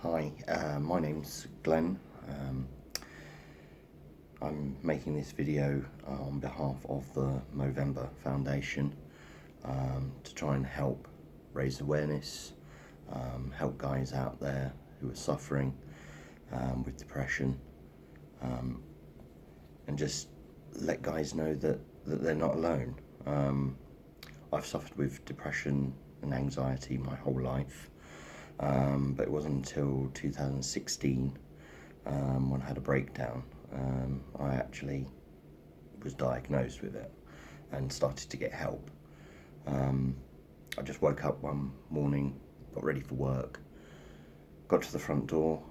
Hi, my name's Glenn. I'm making this video on behalf of the Movember Foundation to try and help raise awareness, help guys out there who are suffering with depression, and just let guys know that they're not alone. I've suffered with depression and anxiety my whole life. But it wasn't until 2016 when I had a breakdown. I actually was diagnosed with it and started to get help. I just woke up one morning, got ready for work, got to the front door,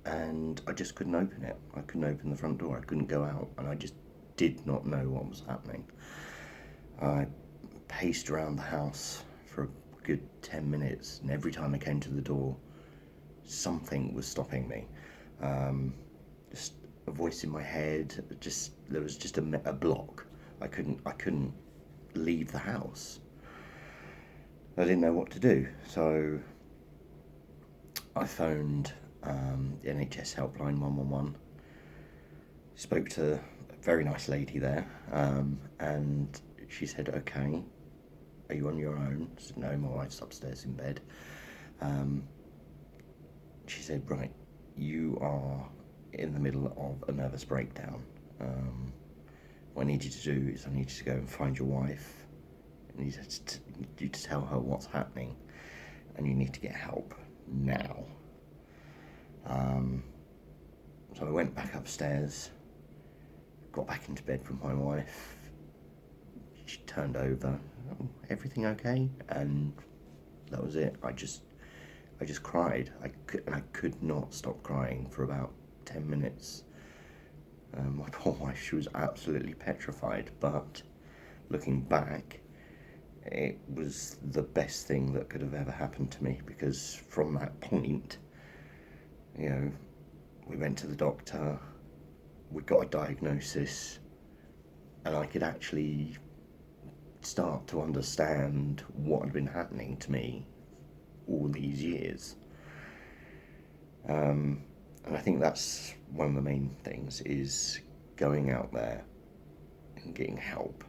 and I just couldn't open it. I couldn't open the front door, I couldn't go out, and I just did not know what was happening. I paced around the house for a good 10 minutes, and every time I came to the door, something was stopping me. Just a voice in my head, there was just a block. I couldn't leave the house. I didn't know what to do, so I phoned the NHS helpline 111. Spoke to a very nice lady there, and she said, "Okay, are you on your own?" I said, "No, my wife's upstairs in bed." She said, "Right, you are in the middle of a nervous breakdown. What I need you to do is I need you to go and find your wife. I need you to tell her what's happening, and you need to get help now." So I went back upstairs, got back into bed with my wife. She turned over, "Oh, everything okay?" And that was it. I just cried. I could not stop crying for about 10 minutes. My poor wife, she was absolutely petrified, but looking back, it was the best thing that could have ever happened to me, because from that point, we went to the doctor, we got a diagnosis, and I could actually start to understand what had been happening to me all these years. And I think that's one of the main things, is going out there and getting help,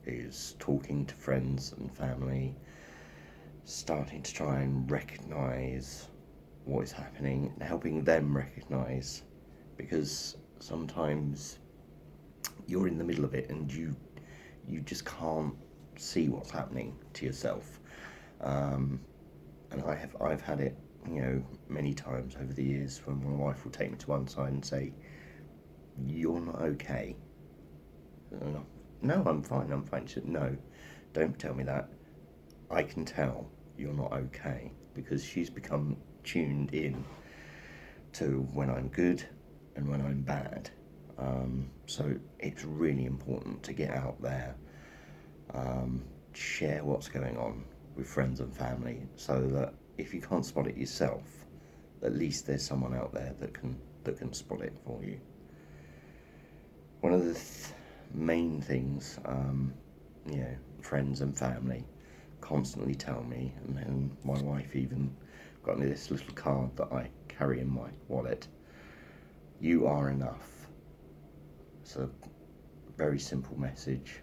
is talking to friends and family, starting to try and recognise what is happening and helping them recognise, because sometimes you're in the middle of it and you just can't see what's happening to yourself. And I've had it, many times over the years, when my wife will take me to one side and say, "You're not okay." And "No, I'm fine. She said, "No, don't tell me that. I can tell you're not okay," because she's become tuned in to when I'm good and when I'm bad. So it's really important to get out there, share what's going on with friends and family, so that if you can't spot it yourself, at least there's someone out there that can spot it for you. One of the main things, friends and family constantly tell me, and my wife even got me this little card that I carry in my wallet: "You are enough." It's a very simple message,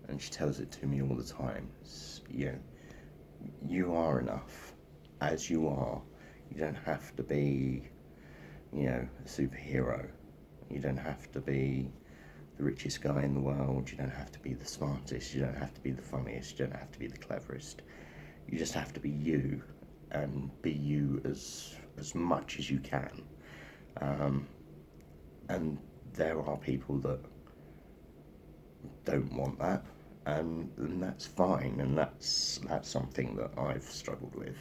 and she tells it to me all the time. You are enough as you are. You don't have to be, a superhero. You don't have to be the richest guy in the world. You don't have to be the smartest. You don't have to be the funniest. You don't have to be the cleverest. You just have to be you, and be you as much as you can. And there are people that don't want that, and that's fine, and that's something that I've struggled with,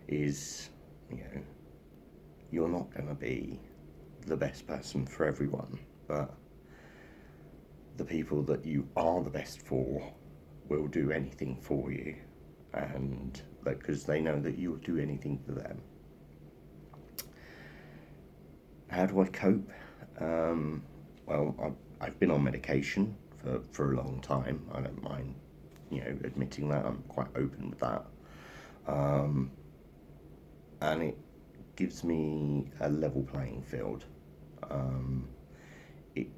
is, you're not going to be the best person for everyone, but the people that you are the best for will do anything for you, and because they know that you'll do anything for them. How do I cope? Well, I've been on medication for a long time. I don't mind, admitting that. I'm quite open with that. And it gives me a level playing field. Um, it,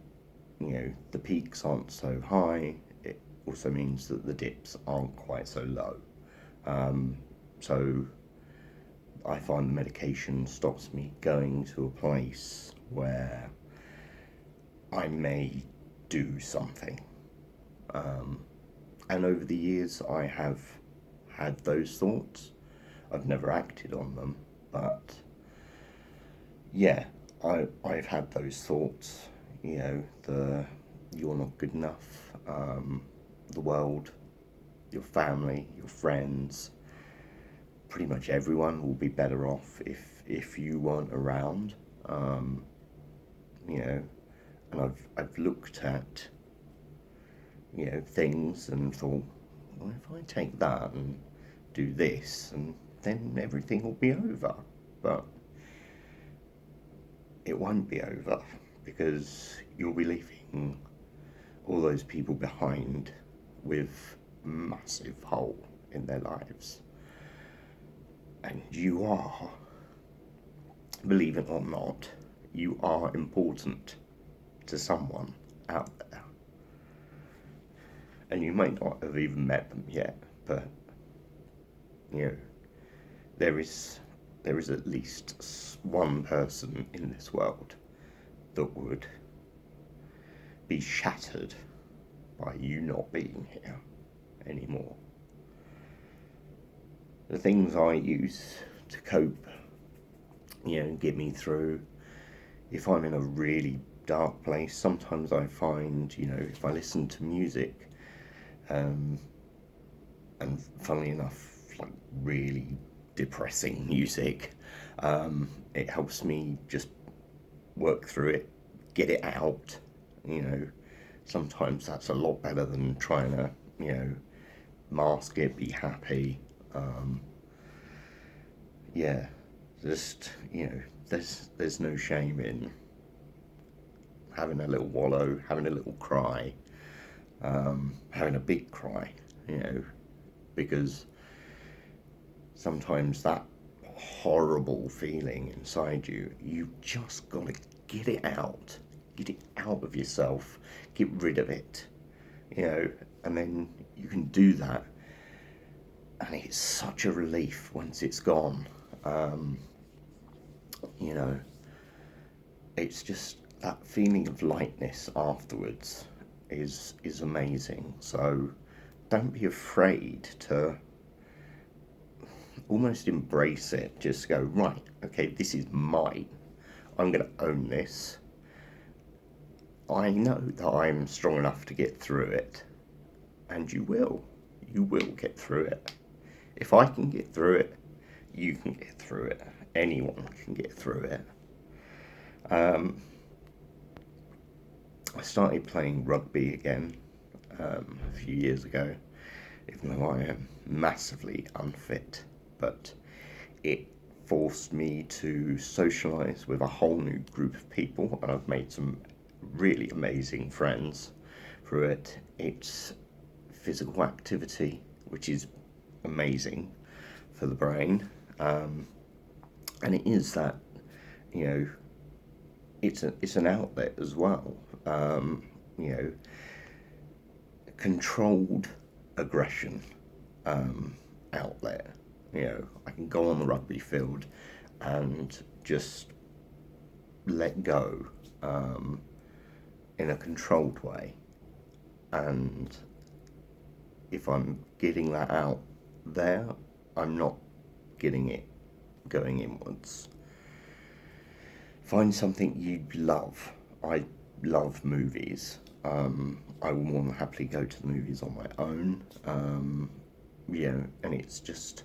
the peaks aren't so high. It also means that the dips aren't quite so low. So I find the medication stops me going to a place where I may do something. And over the years, I have had those thoughts. I've never acted on them, but yeah, I've had those thoughts. The you're not good enough. The world, your family, your friends, pretty much everyone will be better off if you weren't around. And I've looked at things and thought, well, if I take that and do this, and then everything will be over. But it won't be over, because you'll be leaving all those people behind with a massive hole in their lives. And you are, believe it or not, you are important to someone out there. And you might not have even met them yet, but there is at least one person in this world that would be shattered by you not being here anymore. The things I use to cope, get me through, if I'm in a really dark place, sometimes I find, if I listen to music, and funnily enough, like really depressing music, it helps me just work through it, get it out. Sometimes that's a lot better than trying to, mask it, be happy. Just, there's no shame in having a little wallow, having a little cry, having a big cry, because sometimes that horrible feeling inside you, you just got to get it out of yourself, get rid of it, and then you can do that, and it's such a relief once it's gone. It's just that feeling of lightness afterwards is amazing. So don't be afraid to almost embrace it. Just go, right, okay, this is mine. I'm going to own this. I know that I'm strong enough to get through it. And you will. You will get through it. If I can get through it, you can get through it. Anyone can get through it. I started playing rugby again a few years ago, even though I am massively unfit, but it forced me to socialise with a whole new group of people, and I've made some really amazing friends through it. It's physical activity, which is amazing for the brain, and it is that, it's an outlet as well. Controlled aggression outlet. I can go on the rugby field and just let go in a controlled way, and if I'm getting that out there, I'm not getting it going inwards. Find something you love. I love movies. I will more than happily go to the movies on my own. And it's just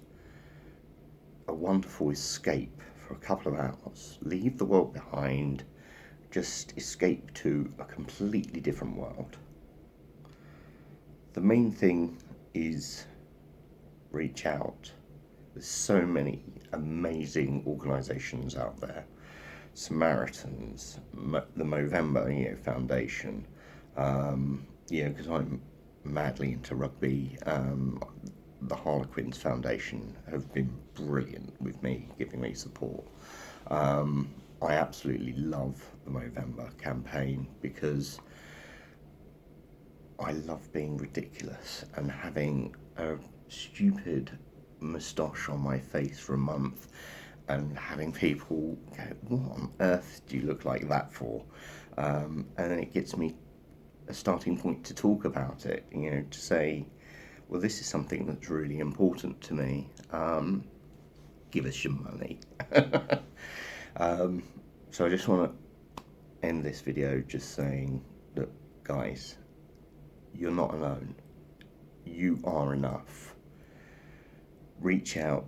a wonderful escape for a couple of hours. Leave the world behind. Just escape to a completely different world. The main thing is reach out. There's so many amazing organisations out there. Samaritans, the Movember, Foundation. Because I'm madly into rugby. the Harlequins Foundation have been brilliant with me, giving me support. I absolutely love the Movember campaign because I love being ridiculous and having a stupid moustache on my face for a month and having people go, what on earth do you look like that for? And then it gets me a starting point to talk about it, to say, well, this is something that's really important to me. Give us your money. So I just want to end this video just saying that, guys, you're not alone. You are enough. Reach out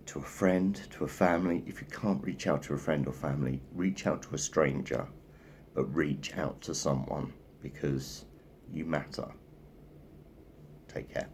to a friend, to a family. If you can't reach out to a friend or family, reach out to a stranger, but reach out to someone because you matter. Take care.